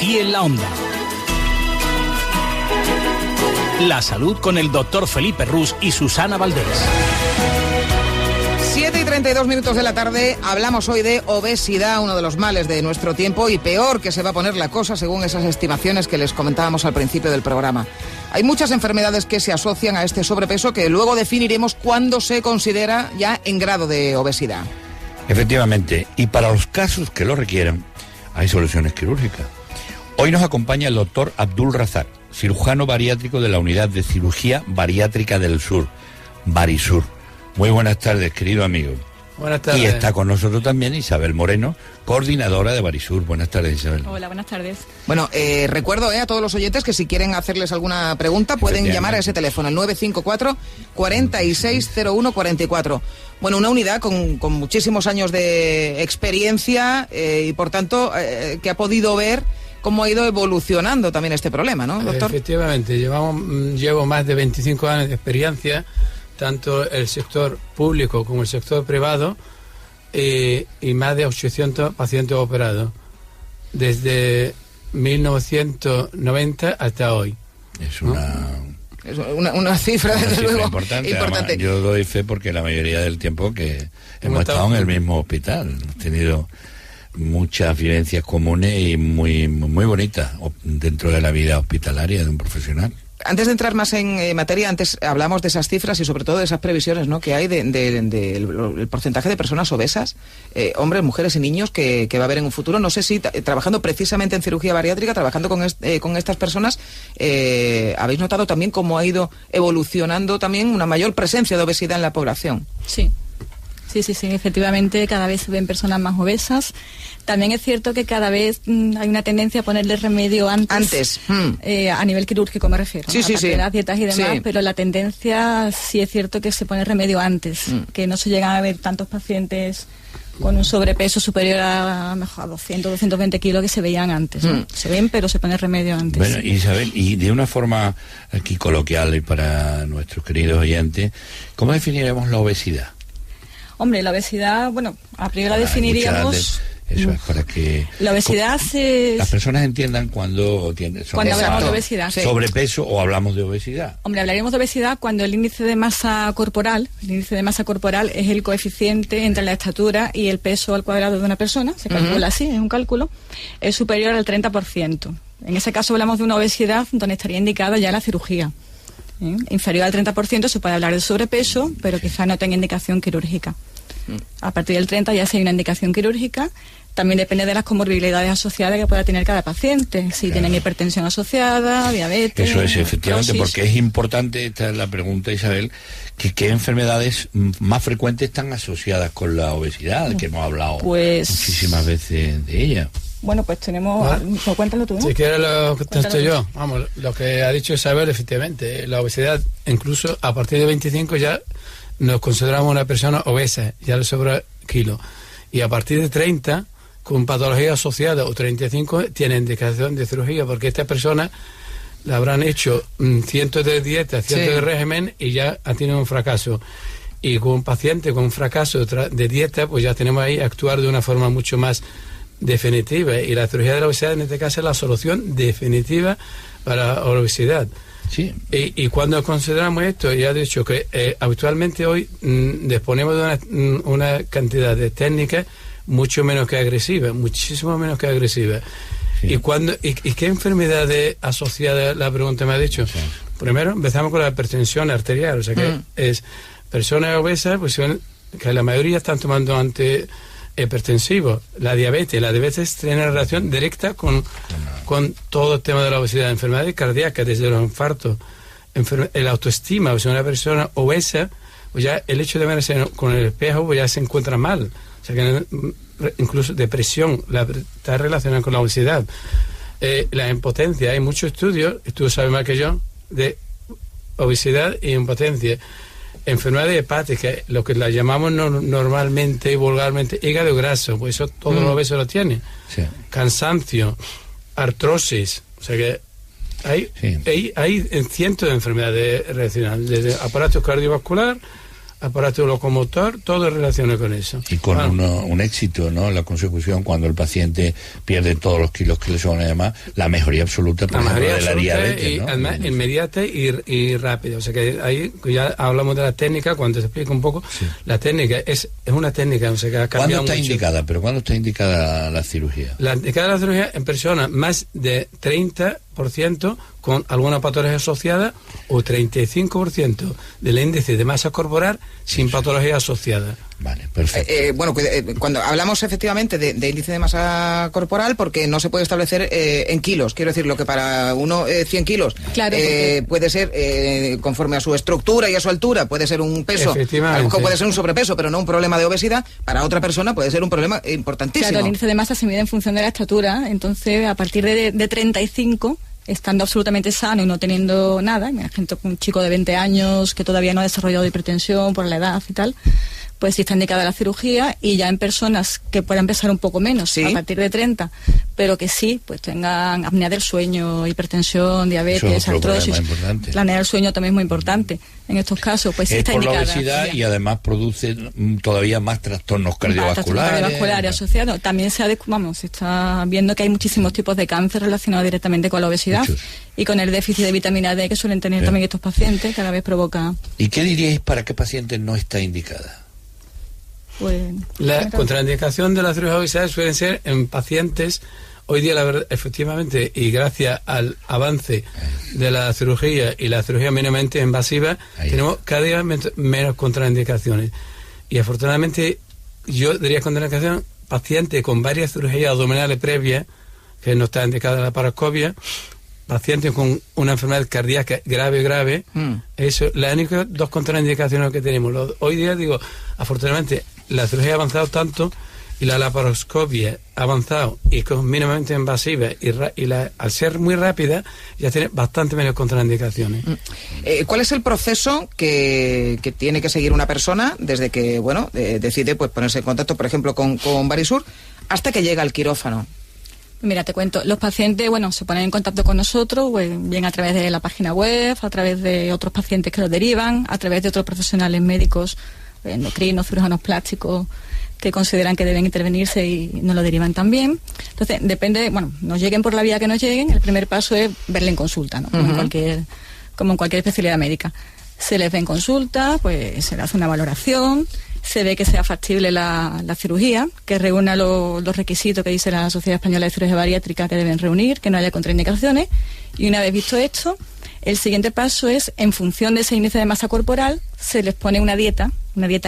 aquí en la Onda. La salud con el doctor Felipe Rus y Susana Valdés. 7:32 de la tarde, hablamos hoy de obesidad, uno de los males de nuestro tiempo y peor que se va a poner la cosa según esas estimaciones que les comentábamos al principio del programa. Hay muchas enfermedades que se asocian a este sobrepeso que luego definiremos cuándo se considera ya en grado de obesidad. Efectivamente, y para los casos que lo requieran, hay soluciones quirúrgicas. Hoy nos acompaña el doctor Abdul Razak, cirujano bariátrico de la Unidad de Cirugía Bariátrica del Sur, Barisur. Muy buenas tardes, querido amigo. Buenas tardes. Y está con nosotros también Isabel Moreno, coordinadora de Barisur. Buenas tardes, Isabel. Hola, buenas tardes. Bueno, recuerdo a todos los oyentes que si quieren hacerles alguna pregunta pueden llamar a ese teléfono, el 954 460144. Bueno, una unidad con muchísimos años de experiencia y por tanto que ha podido ver cómo ha ido evolucionando también este problema, ¿no, doctor? Efectivamente, llevo más de 25 años de experiencia, tanto el sector público como el sector privado, y más de 800 pacientes operados, desde 1990 hasta hoy. Es una cifra, desde luego, importante. Además, yo doy fe porque la mayoría del tiempo que hemos estado en el mismo hospital, hemos tenido muchas vivencias comunes y muy bonitas dentro de la vida hospitalaria de un profesional. Antes de entrar más en materia, antes hablamos de esas cifras y sobre todo de esas previsiones, ¿no?, que hay del porcentaje de personas obesas, hombres, mujeres y niños que va a haber en un futuro. No sé si trabajando precisamente en cirugía bariátrica, trabajando con estas personas, habéis notado también cómo ha ido evolucionando también una mayor presencia de obesidad en la población. Sí, efectivamente cada vez se ven personas más obesas. También es cierto que cada vez hay una tendencia a ponerle remedio antes. A nivel quirúrgico me refiero, sí. de las dietas y demás, pero la tendencia sí es cierto que se pone remedio antes, que no se llegan a ver tantos pacientes con un sobrepeso superior a 200, 220 kilos que se veían antes, ¿no? Se ven, pero se pone remedio antes. Bueno, Isabel, y de una forma aquí coloquial y para nuestros queridos oyentes, ¿cómo definiremos la obesidad? Hombre, la obesidad, bueno, a priori la definiríamos... Eso es para que la obesidad las personas entiendan cuando hablamos de obesidad. Sobrepeso o hablamos de obesidad. Hombre, hablaríamos de obesidad cuando el índice de masa corporal es el coeficiente entre la estatura y el peso al cuadrado de una persona, se calcula así, es un cálculo, es superior al 30%. En ese caso hablamos de una obesidad donde estaría indicada ya la cirugía. Inferior al 30% se puede hablar de sobrepeso, pero quizá no tenga indicación quirúrgica. A partir del 30 ya sí hay una indicación quirúrgica. También depende de las comorbilidades asociadas que pueda tener cada paciente, si tienen hipertensión asociada, diabetes... Eso es, efectivamente, porque es importante, esta es la pregunta, Isabel, que qué enfermedades más frecuentes están asociadas con la obesidad, que hemos hablado muchísimas veces de ella. Bueno, pues tenemos... Cuéntalo tú, ¿no? Si quieres lo contesto yo. Vamos, lo que ha dicho Isabel, efectivamente, la obesidad, incluso a partir de 25 ya nos consideramos una persona obesa, ya le sobra kilo. Y a partir de 30... con patología asociada, o 35, tiene indicación de cirugía, porque estas personas le habrán hecho cientos de dietas, cientos de régimen y ya ha tenido un fracaso. Y con un paciente con un fracaso de dieta, pues ya tenemos ahí actuar de una forma mucho más definitiva. Y la cirugía de la obesidad en este caso es la solución definitiva para la obesidad. Sí. Y cuando consideramos esto, ya he dicho que habitualmente hoy disponemos de una cantidad de técnicas mucho menos que agresiva, muchísimo menos que agresiva. Sí. ¿Y qué enfermedades asociadas, la pregunta me ha dicho? Sí. Primero empezamos con la hipertensión arterial, o sea que es personas obesas, pues que la mayoría están tomando antihipertensivos. La diabetes tiene relación directa con todo el tema de la obesidad, enfermedades cardíacas, desde los infartos, la autoestima, o sea, una persona obesa, pues ya el hecho de verse con el espejo, pues ya se encuentra mal. O sea que incluso depresión está relacionada con la obesidad. La impotencia, hay muchos estudios, tú sabes más que yo, de obesidad e impotencia. Enfermedades hepáticas, lo que la llamamos normalmente y vulgarmente hígado graso, pues eso todos los obesos lo tienen. Sí. Cansancio, artrosis, o sea que hay cientos de enfermedades relacionadas, desde aparato cardiovascular aparato locomotor, todo relacionado con eso. Y con un éxito, ¿no? La consecución, cuando el paciente pierde todos los kilos que le sobran y demás, la mejoría absoluta, por ejemplo, de la diabetes, ¿no? Además, inmediata y rápida. O sea que ahí ya hablamos de la técnica, cuando se explica un poco, sí. La técnica es una técnica, o sea que ha cambiado mucho. ¿Cuándo está indicada la cirugía? La indicada la cirugía en personas más de 30% con alguna patología asociada o 35% del índice de masa corporal sin patología asociada. Vale, perfecto. Bueno, cuando hablamos efectivamente de índice de masa corporal, porque no se puede establecer en kilos, quiero decir, lo que para uno 100 kilos claro, puede ser conforme a su estructura y a su altura, puede ser un peso, puede ser un sobrepeso, pero no un problema de obesidad, para otra persona puede ser un problema importantísimo. Claro, el índice de masa se mide en función de la estatura, entonces a partir de 35, estando absolutamente sano y no teniendo nada, imagínate un chico de 20 años que todavía no ha desarrollado hipertensión por la edad y tal, pues sí está indicada la cirugía, y ya en personas que puedan pesar un poco menos, ¿sí? A partir de 30, pero que sí, pues tengan apnea del sueño, hipertensión, diabetes, artrosis. La apnea del sueño también es muy importante. En estos casos, pues sí está indicada. Es por la obesidad y además produce todavía más trastornos cardiovasculares. Asociados. También se está viendo que hay muchísimos tipos de cáncer relacionados directamente con la obesidad. Muchos. Y con el déficit de vitamina D que suelen tener también estos pacientes, cada vez provoca. ¿Y qué diríais para qué paciente no está indicada? Pues, la contraindicación de la cirugía de obesidad suelen ser en pacientes, hoy día la verdad, efectivamente, y gracias al avance de la cirugía y la cirugía mínimamente invasiva, tenemos cada día menos contraindicaciones. Y afortunadamente, yo diría contraindicación, paciente con varias cirugías abdominales previas, que no está indicada la laparoscopia, pacientes con una enfermedad cardíaca grave, eso, las únicas dos contraindicaciones que tenemos. Hoy día, digo, afortunadamente, la cirugía ha avanzado tanto y la laparoscopia ha avanzado y con mínimamente invasiva y al ser muy rápida ya tiene bastante menos contraindicaciones. ¿Cuál es el proceso que tiene que seguir una persona desde que decide pues ponerse en contacto, por ejemplo, con Barisur hasta que llega al quirófano? Mira, te cuento, los pacientes, se ponen en contacto con nosotros, bien a través de la página web, a través de otros pacientes que los derivan, a través de otros profesionales médicos, endocrinos, cirujanos plásticos, que consideran que deben intervenirse y nos lo derivan también. Entonces, depende, nos lleguen por la vía que nos lleguen, el primer paso es verle en consulta, ¿no? Como en cualquier especialidad médica. Se les ve en consulta, pues se le hace una valoración, se ve que sea factible la cirugía, que reúna los requisitos que dice la Sociedad Española de Cirugía Bariátrica que deben reunir, que no haya contraindicaciones, y una vez visto esto, el siguiente paso es, en función de ese índice de masa corporal, se les pone una dieta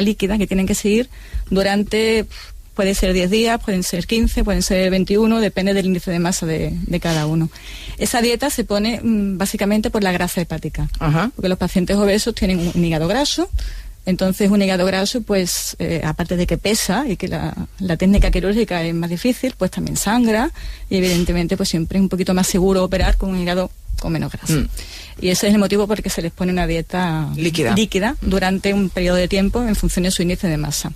líquida que tienen que seguir durante, puede ser 10 días, pueden ser 15, pueden ser 21, depende del índice de masa de cada uno. Esa dieta se pone básicamente por la grasa hepática, porque los pacientes obesos tienen un hígado graso. Entonces un hígado graso, pues aparte de que pesa y que la técnica quirúrgica es más difícil, pues también sangra, y evidentemente pues siempre es un poquito más seguro operar con un hígado con menos grasa. Y ese es el motivo por el que se les pone una dieta líquida durante un periodo de tiempo en función de su índice de masa.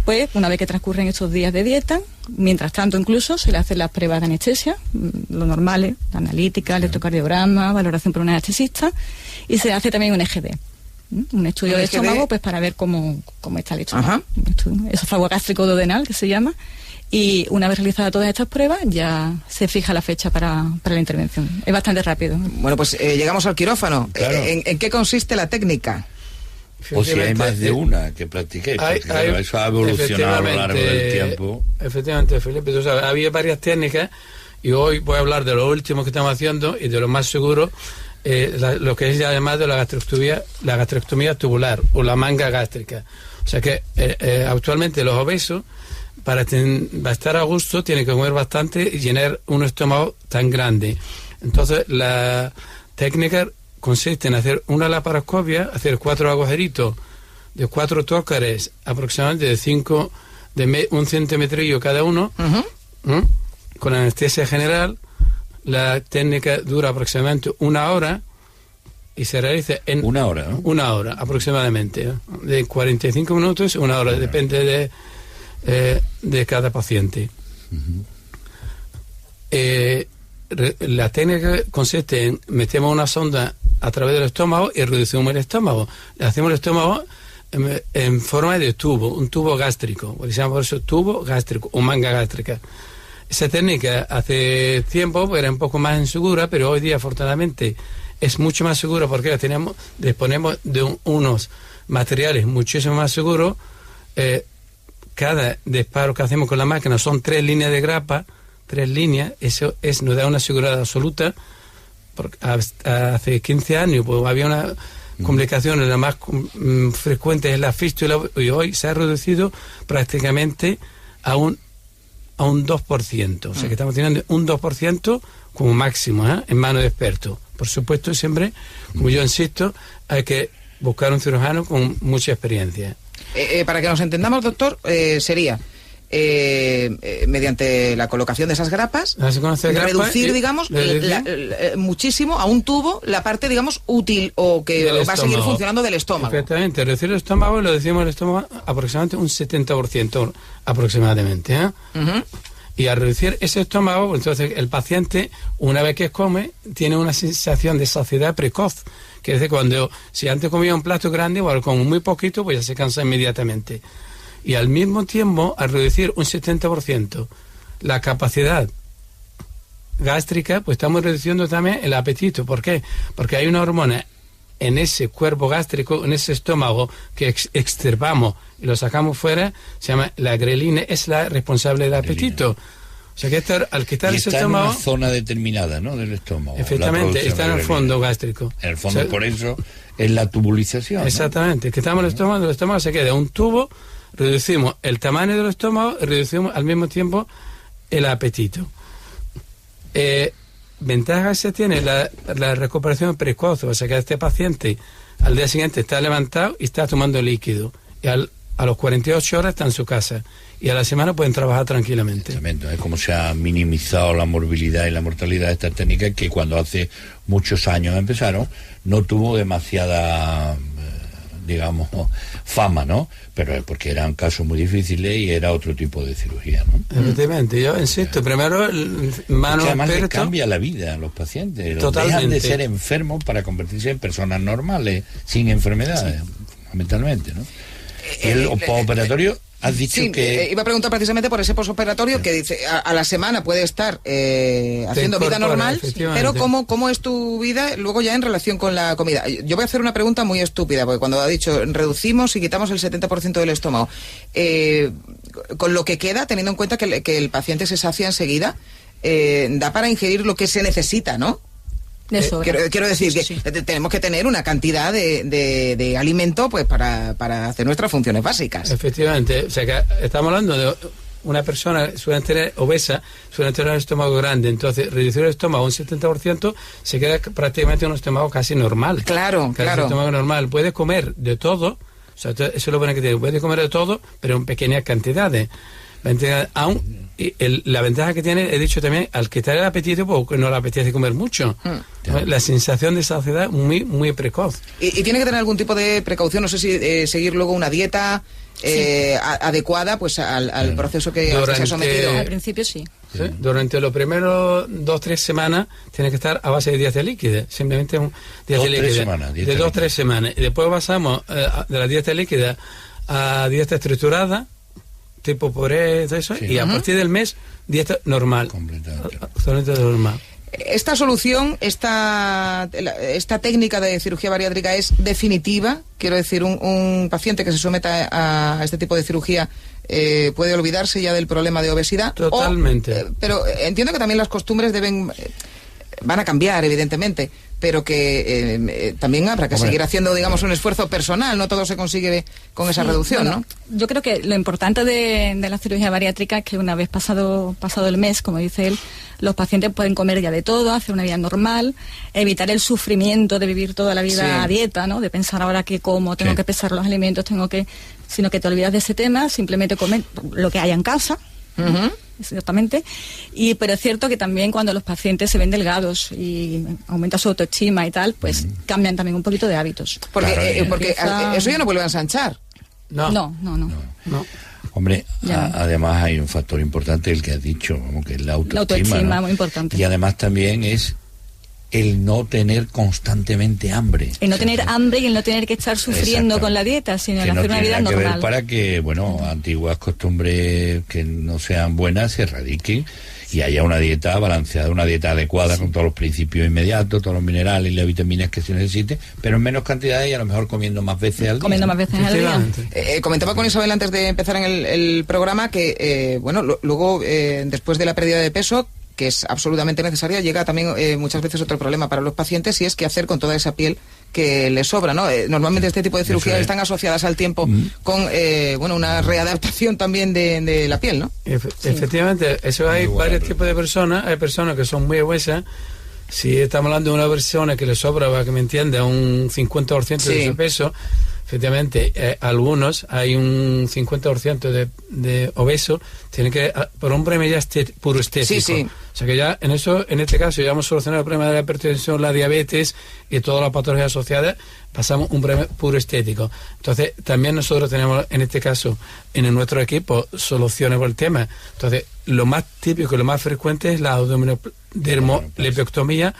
Pues una vez que transcurren estos días de dieta, mientras tanto incluso se le hacen las pruebas de anestesia, lo normal, la analítica, el electrocardiograma, valoración por un anestesista, y se hace también un EGD. Un estudio de estómago, pues para ver cómo está el estómago. Esófago gástrico duodenal, que se llama. Y una vez realizadas todas estas pruebas, ya se fija la fecha para la intervención. Es bastante rápido. Bueno, pues llegamos al quirófano. Claro. ¿En qué consiste la técnica? O si hay más de una que practiquéis, porque eso ha evolucionado a lo largo del tiempo. Efectivamente, Felipe, tú sabes, había varias técnicas, y hoy voy a hablar de lo último que estamos haciendo y de lo más seguro, lo que es además de la gastrectomía tubular o la manga gástrica. O sea que actualmente los obesos, para estar a gusto, tienen que comer bastante y llenar un estómago tan grande. Entonces la técnica consiste en hacer una laparoscopia, hacer 4 agujeritos de 4 tócares aproximadamente de 1 centímetro cada uno, con anestesia general. La técnica dura aproximadamente 1 hora y se realiza en 1 hora, ¿no? 1 hora aproximadamente, ¿no? De 45 minutos, 1 hora, depende de cada paciente. La técnica consiste en metemos una sonda a través del estómago y reducimos el estómago. Le hacemos el estómago en forma de tubo, un tubo gástrico, lo llaman por eso tubo gástrico o manga gástrica. Esa técnica hace tiempo era un poco más insegura, pero hoy día afortunadamente es mucho más segura porque disponemos de unos materiales muchísimo más seguros. Cada disparo que hacemos con la máquina son 3 líneas de grapa, 3 líneas, eso nos da una seguridad absoluta. Porque hace 15 años pues, había una complicación, la más frecuente es la fístula, y hoy se ha reducido prácticamente a un 2%, o sea que estamos teniendo un 2% como máximo, en manos de expertos. Por supuesto, siempre, como yo insisto, hay que buscar un cirujano con mucha experiencia. Para que nos entendamos, doctor, sería mediante la colocación de esas grapas, reducir, digamos, muchísimo a un tubo la parte, digamos, útil o que va a seguir funcionando del estómago. Perfectamente, reducir el estómago, lo decimos el estómago aproximadamente un 70% aproximadamente. Y al reducir ese estómago, entonces el paciente, una vez que come, tiene una sensación de saciedad precoz, que es de cuando, si antes comía un plato grande o con muy poquito, pues ya se cansa inmediatamente. Y al mismo tiempo, al reducir un 70% la capacidad gástrica, pues estamos reduciendo también el apetito. ¿Por qué? Porque hay una hormona en ese cuerpo gástrico, en ese estómago, que extirpamos y lo sacamos fuera, se llama la grelina, es la responsable del apetito. O sea que al quitar ese estómago... en una zona determinada, ¿no?, del estómago. Efectivamente, está en el fondo gástrico. En el fondo, por eso, es la tubulización. Exactamente, quitamos el estómago se queda un tubo, reducimos el tamaño del estómago y reducimos al mismo tiempo el apetito. Ventaja se tiene la recuperación precoz, o sea que este paciente al día siguiente está levantado y está tomando líquido, y a los 48 horas está en su casa, y a la semana pueden trabajar tranquilamente. Exactamente, es como se ha minimizado la morbilidad y la mortalidad de estas técnicas, que cuando hace muchos años empezaron no tuvo demasiada digamos, fama, ¿no? Pero es porque eran casos muy difíciles y era otro tipo de cirugía, ¿no? Efectivamente, yo insisto, primero mano además experto, les cambia la vida a los pacientes. Totalmente. Dejan de ser enfermos para convertirse en personas normales, sin enfermedades, fundamentalmente, ¿no? El postoperatorio, has dicho que... iba a preguntar precisamente por ese postoperatorio, que dice, a la semana puede estar haciendo vida normal, pero ¿cómo es tu vida luego ya en relación con la comida? Yo voy a hacer una pregunta muy estúpida, porque cuando ha dicho reducimos y quitamos el 70% del estómago, con lo que queda, teniendo en cuenta que el paciente se sacia enseguida, da para ingerir lo que se necesita, ¿no? Quiero decir que tenemos que tener una cantidad de alimento pues para hacer nuestras funciones básicas. Efectivamente, o sea que estamos hablando de una persona suele tener obesa, suele tener un estómago grande, entonces reducir el estómago un 70% se queda prácticamente un estómago casi normal. Claro. Un estómago normal, puede comer de todo, o sea, eso es lo bueno que tiene, puede comer de todo, pero en pequeñas cantidades. La ventaja que tiene, he dicho también, al quitar el apetito, pues no le apetece comer mucho. La sensación de saciedad muy, muy precoz. ¿Y tiene que tener algún tipo de precaución? No sé si seguir luego una dieta adecuada pues al proceso que se ha sometido. Al principio sí. Durante los primeros 2-3 semanas tiene que estar a base de dieta líquida, simplemente dieta líquida. De 2-3 semanas. Y después pasamos de la dieta líquida a dieta estructurada, tipo puré, todo eso, y a partir del mes, dieta normal. Completamente normal. ¿Esta solución, esta técnica de cirugía bariátrica es definitiva? Quiero decir, un paciente que se someta a este tipo de cirugía puede olvidarse ya del problema de obesidad. Totalmente. Pero entiendo que también las costumbres van a cambiar, evidentemente, pero que también habrá que seguir haciendo, digamos, un esfuerzo personal. No todo se consigue con esa reducción, ¿no? Yo creo que lo importante de la cirugía bariátrica es que una vez pasado el mes, como dice él, los pacientes pueden comer ya de todo, hacer una vida normal, evitar el sufrimiento de vivir toda la vida a dieta, ¿no? De pensar ahora que como, tengo que pesar los alimentos, sino que te olvidas de ese tema, simplemente comer lo que haya en casa. Exactamente, pero es cierto que también cuando los pacientes se ven delgados y aumenta su autoestima y tal, pues cambian también un poquito de hábitos. Porque eso ya no vuelve a ensanchar. No. Hombre, además hay un factor importante, el que has dicho, que es la autoestima, la autoestima, ¿no? muy importante. Y además también es el no tener constantemente hambre. El no tener hambre y el no tener que estar sufriendo con la dieta, sino el hacer una vida normal. Que ver para que, bueno, antiguas costumbres que no sean buenas se erradiquen y haya una dieta balanceada, una dieta adecuada con todos los principios inmediatos, todos los minerales y las vitaminas que se necesiten, pero en menos cantidades y a lo mejor comiendo más veces al día. Comiendo más veces al día. Comentaba con Isabel antes de empezar en el programa que, luego, después de la pérdida de peso, que es absolutamente necesaria, llega también muchas veces otro problema para los pacientes, y es qué hacer con toda esa piel que les sobra, ¿no? Normalmente este tipo de cirugías están asociadas al tiempo con una readaptación también de la piel, ¿no? Efectivamente, eso hay varios tipos de personas. Hay personas que son muy obesas. Si estamos hablando de una persona que le sobra, para que me entienda, un 50% de su peso, efectivamente, algunos, hay un 50% de obesos, tienen que, por un problema ya puro estético. Sí. O sea que ya, en este caso, ya hemos solucionado el problema de la hipertensión, la diabetes y todas las patologías asociadas, pasamos un problema puro estético. Entonces, también nosotros tenemos, en este caso, en nuestro equipo, soluciones por el tema. Entonces, lo más típico, lo más frecuente es la abdominodermolepectomía,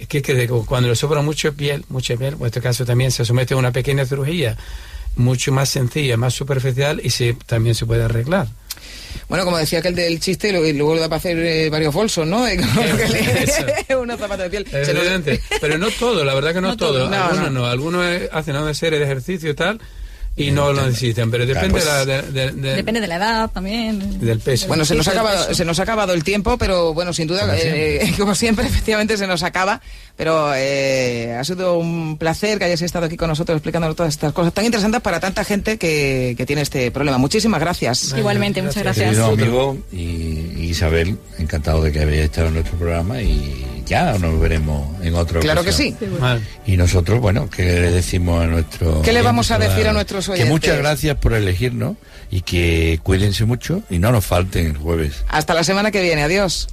que cuando le sobra mucha piel, en este caso también se somete a una pequeña cirugía mucho más sencilla, más superficial, y también se puede arreglar. Bueno, como decía aquel del chiste, luego le da para hacer varios bolsos, ¿no? Una zapata de piel. Pero no todo, la verdad que no todo. Algunos hacen una serie de ejercicios y tal, y no lo necesitan, pero depende depende de la edad también, del peso. Bueno, se nos ha acabado el tiempo, pero bueno, sin duda, como siempre, efectivamente se nos acaba, pero ha sido un placer que hayas estado aquí con nosotros explicándonos todas estas cosas tan interesantes para tanta gente que tiene este problema. Muchísimas gracias. Igualmente, muchas gracias. Querido amigo y Isabel, encantado de que hayáis estado en nuestro programa, y ya nos veremos en otro. Claro ocasión. Que sí. Y nosotros, bueno, ¿qué le decimos a nuestro? ¿Qué le vamos a decir a nuestros oyentes? Que muchas gracias por elegirnos y que cuídense mucho y no nos falten el jueves. Hasta la semana que viene. Adiós.